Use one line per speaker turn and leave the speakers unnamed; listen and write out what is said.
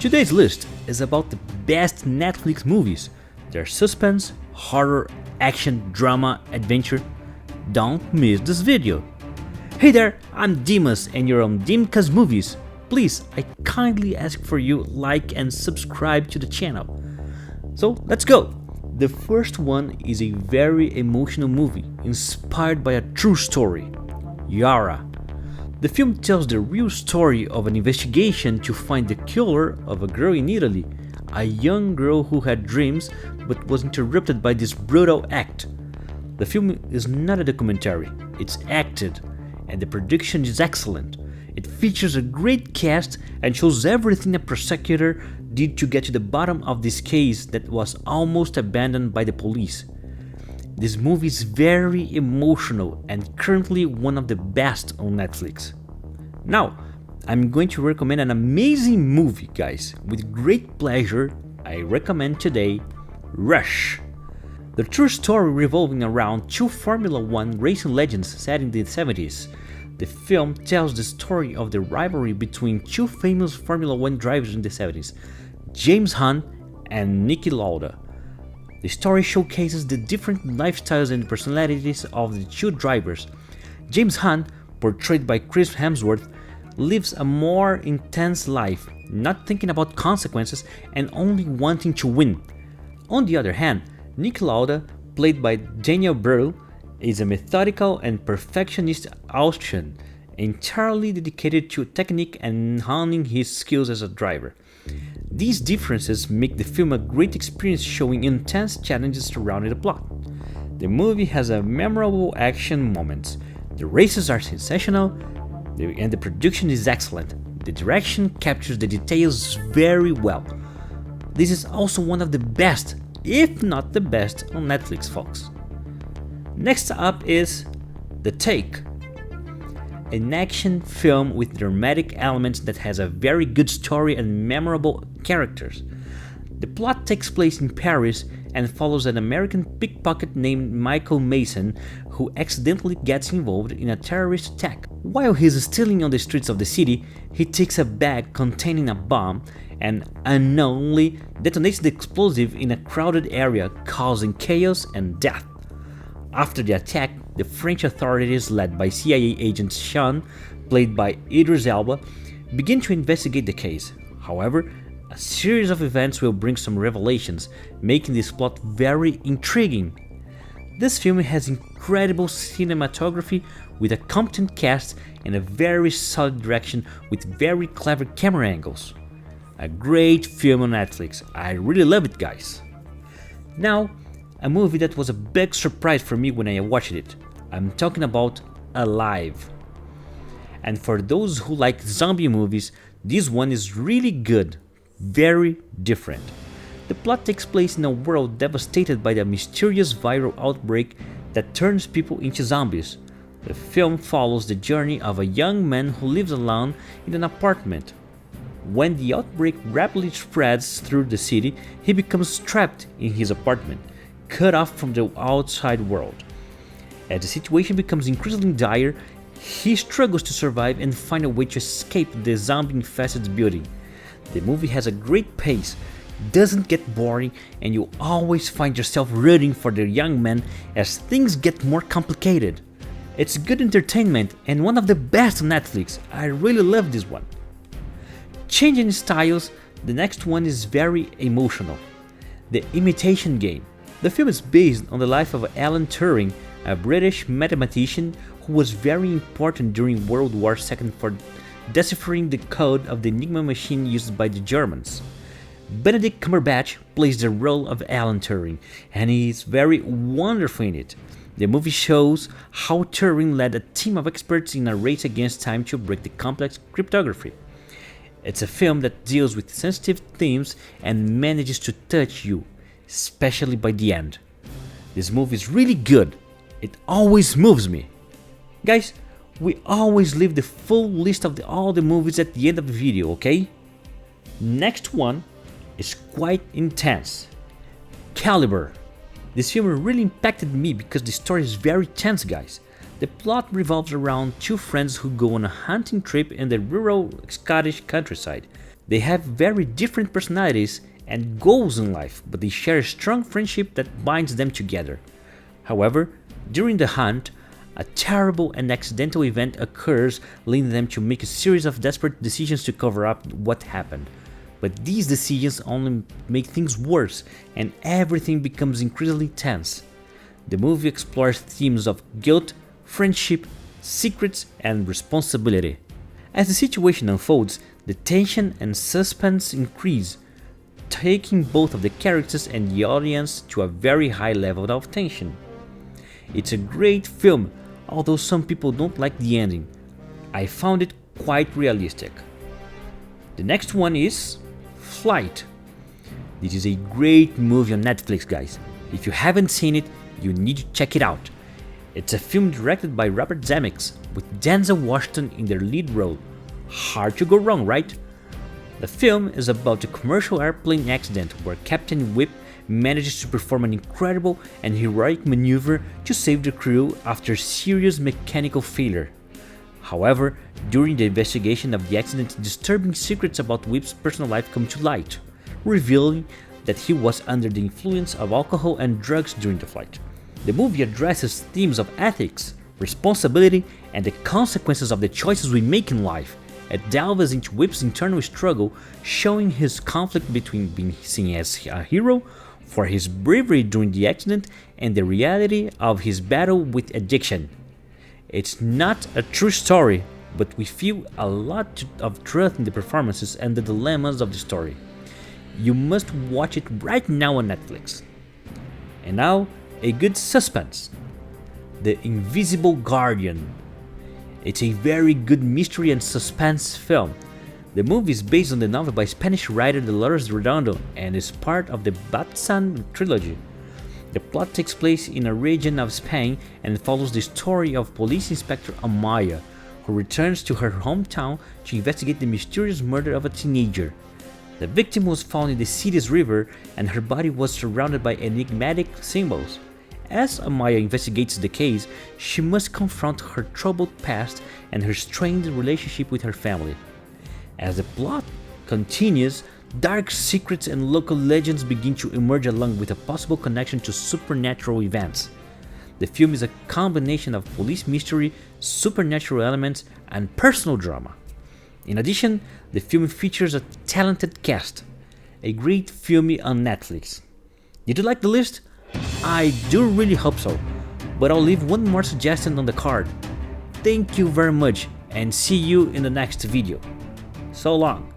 Today's list is about the best Netflix movies. Their suspense, horror, action, drama, adventure. Don't miss this video. Hey there, I'm Dimas and you're on Dimka's Movies. Please, I kindly ask for you like and subscribe to the channel. So let's go. The first one is a very emotional movie inspired by a true story, Yara. The film tells the real story of an investigation to find the killer of a girl in Italy, a young girl who had dreams but was interrupted by this brutal act. The film is not a documentary, it's acted, and the production is excellent. It features a great cast and shows everything a prosecutor did to get to the bottom of this case that was almost abandoned by the police. This movie is very emotional and currently one of the best on Netflix. Now, I'm going to recommend an amazing movie, guys. With great pleasure, I recommend today Rush. The true story revolving around two Formula One racing legends set in the 70s. The film tells the story of the rivalry between two famous Formula One drivers in the 70s, James Hunt and Niki Lauda. The story showcases the different lifestyles and personalities of the two drivers. James Hunt, portrayed by Chris Hemsworth, lives a more intense life, not thinking about consequences and only wanting to win. On the other hand, Niki Lauda, played by Daniel Brühl, is a methodical and perfectionist Austrian, entirely dedicated to technique and honing his skills as a driver. These differences make the film a great experience, showing intense challenges surrounding the plot. The movie has a memorable action moments, the races are sensational, and the production is excellent. The direction captures the details very well. This is also one of the best, if not the best, on Netflix, folks. Next up is The Take, an action film with dramatic elements that has a very good story and memorable characters. The plot takes place in Paris and follows an American pickpocket named Michael Mason who accidentally gets involved in a terrorist attack. While he's stealing on the streets of the city, he takes a bag containing a bomb and unknowingly detonates the explosive in a crowded area, causing chaos and death. After the attack, the French authorities, led by CIA agent Sean, played by Idris Elba, begin to investigate the case. However, a series of events will bring some revelations, making this plot very intriguing. This film has incredible cinematography with a competent cast and a very solid direction with very clever camera angles. A great film on Netflix. I really love it, guys. Now, a movie that was a big surprise for me when I watched it. I'm talking about Alive. And for those who like zombie movies, this one is really good, very different. The plot takes place in a world devastated by the mysterious viral outbreak that turns people into zombies. The film follows the journey of a young man who lives alone in an apartment. When the outbreak rapidly spreads through the city, he becomes trapped in his apartment, cut off from the outside world. As the situation becomes increasingly dire, he struggles to survive and find a way to escape the zombie-infested building. The movie has a great pace, doesn't get boring, and you always find yourself rooting for the young man as things get more complicated. It's good entertainment and one of the best on Netflix. I really love this one. Changing styles, the next one is very emotional. The Imitation Game. The film is based on the life of Alan Turing, a British mathematician who was very important during World War II for deciphering the code of the Enigma machine used by the Germans. Benedict Cumberbatch plays the role of Alan Turing, and he is very wonderful in it. The movie shows how Turing led a team of experts in a race against time to break the complex cryptography. It's a film that deals with sensitive themes and manages to touch you, especially by the end. This movie is really good. It always moves me. Guys, we always leave the full list of all the movies at the end of the video, okay? Next one is quite intense. Calibre. This film really impacted me because the story is very tense, guys. The plot revolves around two friends who go on a hunting trip in the rural Scottish countryside. They have very different personalities and goals in life, but they share a strong friendship that binds them together. However, during the hunt, a terrible and accidental event occurs, leading them to make a series of desperate decisions to cover up what happened. But these decisions only make things worse, and everything becomes increasingly tense. The movie explores themes of guilt, friendship, secrets, and responsibility. As the situation unfolds, the tension and suspense increase, taking both of the characters and the audience to a very high level of tension. It's a great film, although some people don't like the ending. I found it quite realistic. The next one is Flight. This is a great movie on Netflix, guys. If you haven't seen it, you need to check it out. It's a film directed by Robert Zemeckis, with Denzel Washington in their lead role. Hard to go wrong, right? The film is about a commercial airplane accident where Captain Whip manages to perform an incredible and heroic maneuver to save the crew after serious mechanical failure. However, during the investigation of the accident, disturbing secrets about Whip's personal life come to light, revealing that he was under the influence of alcohol and drugs during the flight. The movie addresses themes of ethics, responsibility, and the consequences of the choices we make in life. It delves into Whip's internal struggle, showing his conflict between being seen as a hero for his bravery during the accident and the reality of his battle with addiction. It's not a true story, but we feel a lot of truth in the performances and the dilemmas of the story. You must watch it right now on Netflix. And now, a good suspense. The Invisible Guardian. It's a very good mystery and suspense film. The movie is based on the novel by Spanish writer Dolores Redondo and is part of the Batsan trilogy. The plot takes place in a region of Spain and follows the story of Police Inspector Amaya, who returns to her hometown to investigate the mysterious murder of a teenager. The victim was found in the city's river and her body was surrounded by enigmatic symbols. As Amaya investigates the case, she must confront her troubled past and her strained relationship with her family. As the plot continues, dark secrets and local legends begin to emerge along with a possible connection to supernatural events. The film is a combination of police mystery, supernatural elements, and personal drama. In addition, the film features a talented cast. A great film on Netflix. Did you like the list? I do really hope so, but I'll leave one more suggestion on the card. Thank you very much and see you in the next video. So long.